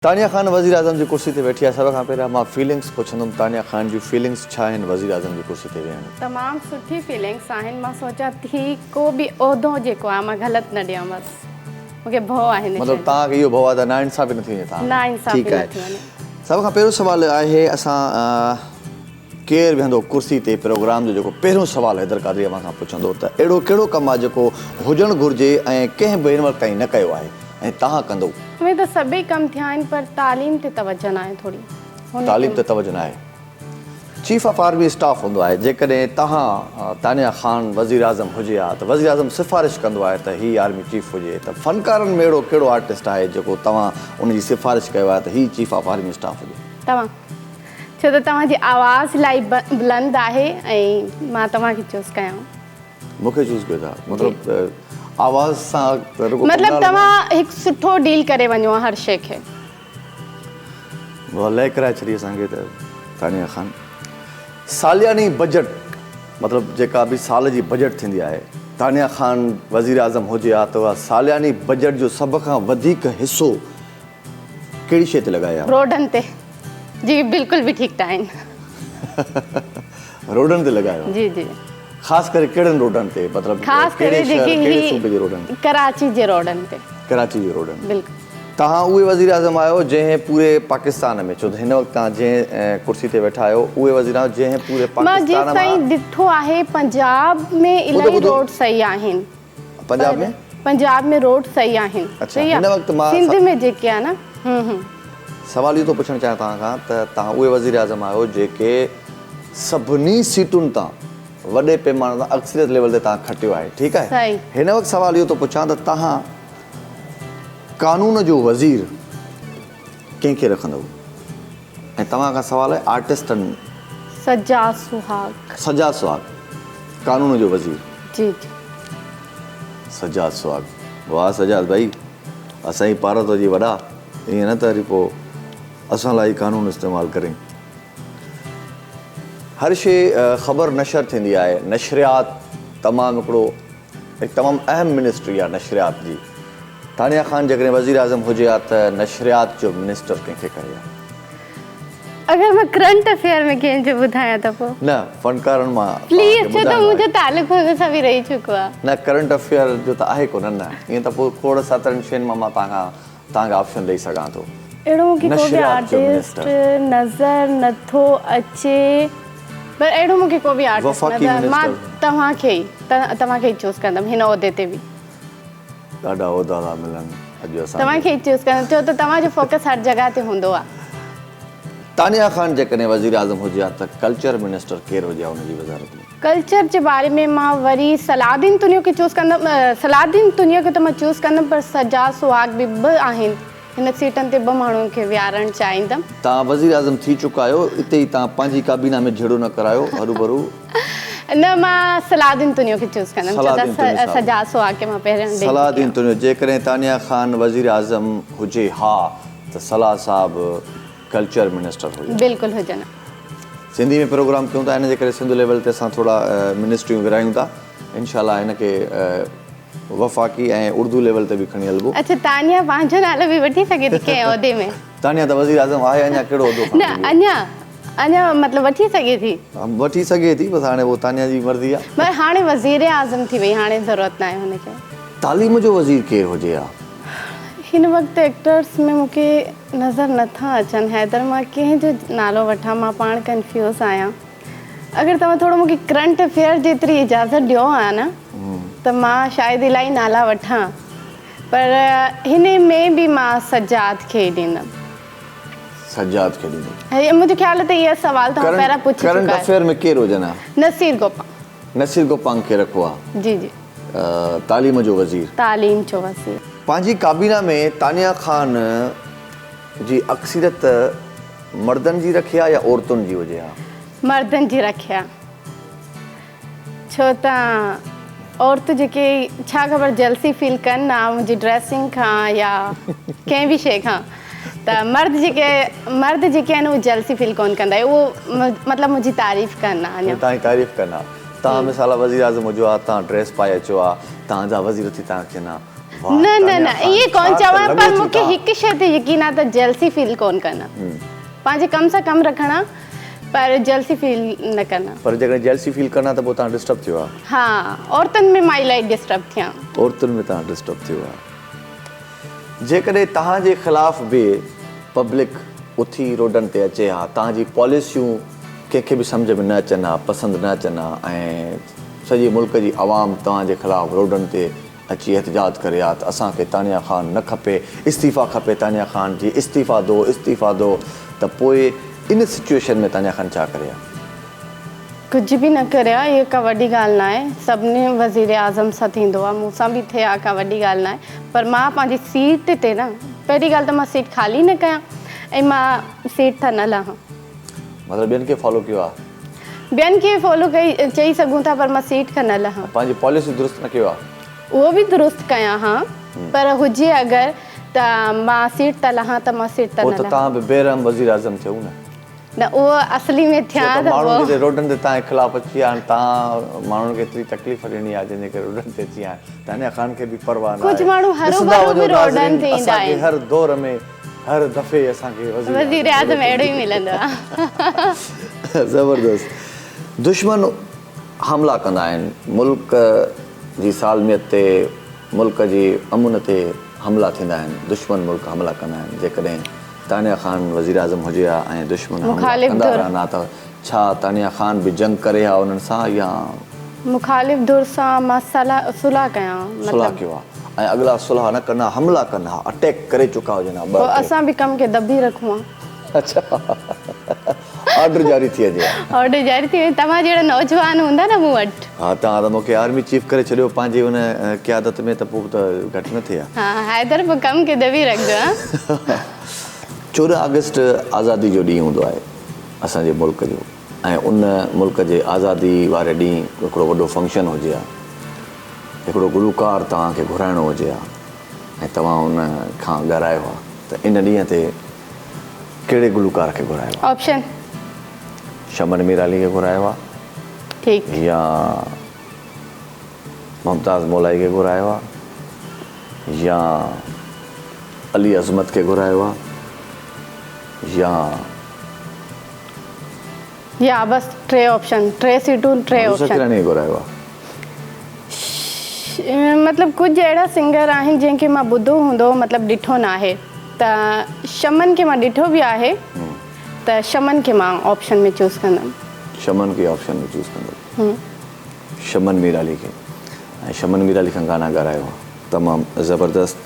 तानिया खान वज़ीर आज़म जी कुर्सी ते वेठी आहे। सभ खां पहिरियों मां फीलिंग्स पुछंदुमि, तानिया खान जी फीलिंग्स छा आहिनि वज़ीर आज़म जी कुर्सी ते वेहण? तमामु सुठी फीलिंग्स आहिनि। मां सोचां थी को बि उहिदो जेको आहे मां ग़लति न ॾियां, बसि मूंखे भउ आहे। मतिलबु तव्हांखे इहो भउ आहे त नाइंसाफ़ी न थी वञे तव्हां? नाइंसाफ़ी ठीकु न आहे। थी वञे। सभ खां पहिरियों सुवालु आहे, असां केरु वेहंदो कुर्सी ते प्रोग्राम जो जेको पहिरियों सुवालु हैदर क़ादरी अव्हां खां पुछंदो त अहिड़ो कहिड़ो कमु आहे जेको हुजणु घुरिजे ऐं कंहिं बि हिन वक़्त ताईं न कयो आहे ऐं तव्हां कंदो? उहे त सभई कम थिया आहिनि, पर तालीम ते तवजो न आहे थोरी। तालीम ते तवजो न आहे। चीफ ऑफ आर्मी स्टाफ हूंदो आहे, जेकॾहिं तव्हां तानिया खान वज़ीर आज़म हुजे हा त वज़ीर आज़म सिफ़ारिश कंदो आहे त हीअ आर्मी चीफ हुजे, त फ़नकारनि में अहिड़ो कहिड़ो आर्टिस्ट आहे जेको तव्हां उनजी सिफ़ारिश कयो आहे त हीअ चीफ ऑफ आर्मी स्टाफ हुजे? तव्हां छो त तव्हांजी आवाज़ इलाही बुलंद आहे ऐं मां तव्हांखे चूज़ कयां। मूंखे चूज़ कयो था? मतिलबु आवाज़ सां मतिलबु तव्हां हिकु सुठो डील करे वञो हर शइ खे। लय कराए छॾी असांखे त तानिया खान। सालियानी बजट मतिलबु जेका बि साल जी बजट थींदी आहे, तानिया खान वज़ीर आज़म हुजे हा त उहा सालियानी बजट जो सभ खां वधीक हिसो कहिड़ी शइ ते लॻाया? रोडनि ते। जी बिल्कुलु बि ठीकु आहिनि। रोडनि ते लॻायो? जी जी। ख़ासि करे कहिड़नि रोडनि ते? मतिलबु ख़ासि करे कहिड़े सूबे जे रोडनि ते? कराची जे रोडनि ते। कराची जे रोडनि? बिल्कुलु। तव्हां उहे वज़ीर आज़म आहियो जंहिं पूरे पाकिस्तान में, छो त हिन वक़्तु तव्हां जंहिं कुर्सी ते वेठा आहियो उहे वज़ीर आहियो जंहिं पूरे पाकिस्तान मां ताईं ॾिठो आहे पंजाब में इलाही रोड सही आहिनि। पंजाब में? पंजाब में रोड सही आहिनि। अच्छा, हिन वक़्तु मां सिंध में जेके आहे न। सवाल इहो थो पुछणु चाहियां तव्हां खां त तव्हां उहे वज़ीर आज़म आहियो जेके सभिनी सीटुनि तां वॾे पैमाने तां अक्सरियत लेवल ते तव्हां खटियो आहे, ठीकु आहे? हिन वक़्तु सवाल इहो थो पुछां त तव्हां कानून जो वज़ीर कंहिंखे रखंदव? ऐं तव्हां खां सवाल आहे आर्टिस्टनि। सजाद सुहाग। सजाद सुहाग कानून जो वज़ीर? जी जी। सजाद सुहाग, वाह सजाद भाई, असांजी पारत जी वॾा, ईअं न त वरी पोइ असां लाइ कानून इस्तेमालु करें। हर शइ ख़बर नशर थींदी आहे। नशरियात तमामु हिकिड़ो तमामु अहम मिनिस्ट्री आहे नशरियात जी। तानिया खान जेकॾहिं वज़ीर आज़म हुजे हा त नशरियात जो मिनिस्टर कंहिंखे करे हा? अगरि मां करंट अफेयर में कंहिंजो ॿुधायां त पोइ न फ़नकारनि मां प्लीज़, छो त मुंहिंजो तालुक़ु हुन सां बि रही चुको आहे। न करंट अफेयर जो त आहे कोन न, ईअं त पोइ खोड़ सातरनि शयुनि मां तव्हांखे ऑप्शन ॾेई सघां थो। अहिड़ो मूंखे को बि आर्टिस्ट नज़र नथो अचे, पर अहिड़ो मूंखे को बि आर्टिस्ट नज़र, मां तव्हांखे ई चूज़ कंदमि हिन उहिदे ते बि। ॾाढा उहिदा था मिलनि अॼु असां तव्हांखे ई चूज़ कंदमि, छो त तव्हांजो फोकस हर जॻह ते हूंदो आहे। तानिया खान जेकॾहिं वज़ीर आज़म हुजे हा त कल्चर मिनिस्टर केरु हुजे हा हुनजी वज़ारत में? कल्चर जे बारे में मां वरी सलाहुद्दीन तुनियो खे चूज़ कंदमि। सलाहुद्दीन तुनियो खे त मां चूज़ कंदमि, पर सजाद सुहाग बि ॿ आहिनि हिन सीटनि ते, ॿ माण्हुनि खे विहारणु चाहींदमि। तव्हां वज़ीर आज़म थी चुका आहियो, इते ई तव्हां पंहिंजी काबीना में झेड़ो न करायो हरूभरू। न, मां सलाहुद्दीन तुनियो खे चूज़ कंदमि, छो त सजाद सुहाग खे मां पहिरियों सलाहुद्दीन तुनियो। जेकॾहिं तानिया खान वज़ीर आज़म हुजे हा त सलाह साहब कल्चर मिनिस्टर हुजे? बिल्कुलु हुजनि। सिंधी में प्रोग्राम कयूं था, हिन जे करे सिंध लेवल ते असां थोरा मिनिस्ट्रियूं विरायूं था। इनशाला हिनखे वफ़ाक़ी ऐं उर्दू लेवल ते बि खणी हलिबो। अच्छा, तानिया पंहिंजो नालो बि वठी सघे थी कंहिं उहिदे में? तानिया त वज़ीर आज़म आहे, अञा कहिड़ो उहिदो? न, अञा मतिलबु वठी सघे थी? वठी सघे थी, बसि हाणे उहो तानिया जी मर्ज़ी आहे। पर हाणे वज़ीर आज़म थी वई, हाणे ज़रूरत न आहे हुनखे। तालीम जो वज़ीर केरु हुजे हा? हिन वक़्तु एक्टर्स में मूंखे नज़र नथा अचनि। हैदर, मां कंहिंजो नालो वठां, मां पाण कंफ्यूज़ आहियां। अगरि तव्हां थोरो मूंखे करंट अफेयर जेतिरी इजाज़त ॾियो आहे न त मां शायदि इलाही नाला वठां, पर हिन में बि मां सजाद खे ई ॾींदमि। सजाद खे ॾींदमि? मुंहिंजो ख़्याल त इहा सवाल तव्हां पहिरियां पुछी चुका आहियो। करंट अफेयर में केरु हुजनि हा? नसीर गोपांग। नसीर गोपांग खे रखो आहे? जी जी। तालीम जो वज़ीर? तालीम जो वज़ीर। पंहिंजी काबीना में तानिया खान जी अक्सरियत मर्दनि जी रखिया या औरतुनि जी हुजे हा? मर्दनि जी रखिया, छो त औरतूं जेके छा ख़बर जलसी फील कनि ना मुंहिंजी ड्रेसिंग खां या कंहिं बि शइ खां, त मर्द जेके आहिनि उहे जलसी फील कोन कंदा, उहो मतिलबु मुंहिंजी तारीफ़ कनि। अञा तव्हांजी तारीफ़ कनि? तव्हां मिसाल वज़ीर आज़म हुजो हा, तव्हां ड्रेस पाए अचो हा, तव्हांजा वज़ीर थी तव्हांखे न वाह, न न तानिया न खान, ये कौन छा त चवा लॻो पर थी मूंखे तव्हां? हिकु शइ ते यकीन आहे त जेलसी फील कोन करना पंहिंजे कम सां कम रखणा पर जेलसी फील न करना। पर जेकॾहिं जेलसी फील कंदा त पोइ तव्हां डिस्टर्ब थियो आहे। हा औरतुनि में मां इलाही डिस्टर्ब थियां। औरतुनि में तव्हां डिस्टर्ब थियो आहे। जेकॾहिं तव्हांजे ख़िलाफ़ बि पब्लिक उथी रोडनि ते अचे हा, तव्हांजी पॉलिसियूं कंहिंखे बि सम्झ में न अचनि हा, पसंदि न अचनि हा ऐं सॼे मुल्क जी आवाम तव्हांजे ख़िलाफ़ु रोडनि ते अची एहतजाज करे हा त असांखे तानिया ख़ान न खपे, इस्तीफ़ा खपे तानिया ख़ान जी, इस्तीफ़ा दो इस्तीफ़ा दो, त पोइ इन सिचुएशन में तानिया ख़ान छा करे हा? कुझु बि न करे हा, इहा का वॾी ॻाल्हि न आहे। सभिनी वज़ीर आज़म सां थींदो आहे, मूंसां बि थिए हा, का वॾी ॻाल्हि न आहे। पर मां पंहिंजी सीट ते न, पहिरीं ॻाल्हि त मां सीट ख़ाली न कयां ऐं मां सीट था न लहां। मतिलबु ॿियनि खे फॉलो कयो आहे? ॿियनि खे फॉलो कई चई सघूं था पर मां सीट खां न लहां। पंहिंजी पॉलिसी दुरुस्त न कयो आहे? उहो बि दुरुस्त कयां हा, पर हुजे अगरि त मां सीट त लहां त मां सीट त पोइ न त लहां। तव्हां बि बेरहम वज़ीर आज़म थियो न। न उहो असली में छो थियां त त माण्हू पोइ जिते रोडनि ते तव्हांजे ख़िलाफ़ु अची विया आहिनि, तव्हां माण्हुनि खे एतिरी तकलीफ़ ॾिनी आहे जंहिंजे करे रोडनि ते अची विया आहिनि। तानिया ख़ान खे बि परवाह न आहे। कुझु माण्हू हरू ॾिसंदा भरू बि वञो रोडनि नाज़रीन, ते ईंदा असांखे आहिनि। हर दौर में हर दफ़े असांखे वज़ीर आज़म अहिड़ो ई मिलंदो आहे। ज़बरदस्त। दुश्मन हमला कंदा आहिनि, मुल्क जी सालमियत ते, मुल्क जी अमुन ते हमला थींदा आहिनि। दुश्मन मुल्क हमला कंदा आहिनि। जेकॾहिं तानिया ख़ान वज़ीर आज़म हुजे हा ऐं दुश्मन हमला मुख़ालिफ़ कंदा धुर। रहंदा त छा तानिया ख़ान बि जंग करे हा उन्हनि सां या मुख़ालिफ़ धुर सां मां सुलह कयां? सुलह कयो आहे ऐं अॻिला सुलह न कंदा, हमला कंदा, अटैक करे चुका हुजनि हा? पोइ असां बि कम खे दॿी रखूं हा। अच्छा, ऑर्डर जारी थी वञे। ऑर्डर जारी थी वञे। तव्हां जहिड़ा नौजवान हूंदा न मूं वटि। हा, तव्हां त मूंखे आर्मी चीफ करे छॾियो पंहिंजी हुन क़यादत में, त पोइ त घटि न थिए हा। हा हैदर पोइ कम खे दॿी रखंदो हा। 14 अगस्त आज़ादी जो ॾींहुं हूंदो आहे असांजे मुल्क जो, ऐं उन मुल्क जे आज़ादी वारे ॾींहुं हिकिड़ो वॾो फंक्शन हुजे हा, हिकिड़ो गुलूकार तव्हांखे घुराइणो हुजे हा ऐं तव्हां उन खां ॻारायो आहे, त इन ॾींहं ते कहिड़े गुलूकार खे घुरायो आहे? ऑप्शन शमन मीराली खे घुरायो आहे, ठीकु, या मुमताज़ मौलाई खे घुरायो आहे, या अली अज़मत खे घुरायो आहे, या बस टे ऑप्शन, टे सीटूं, टे नुसरत ऑप्शन। किराणी खे घुरायो आहे? मतिलबु कुझु अहिड़ा सिंगर आहिनि जंहिंखे मां ॿुधो हूंदो, मतिलबु ॾिठो न आहे। त शमन खे मां ॾिठो बि आहे, त शमन खे मां ऑप्शन में चूज़ कंदमि। शमन खे ऑप्शन में चूज़ कंदो? शमन मीराली खे। ऐं शमन मीराली खां गाना ॻारायो आहे, तमामु ज़बरदस्त।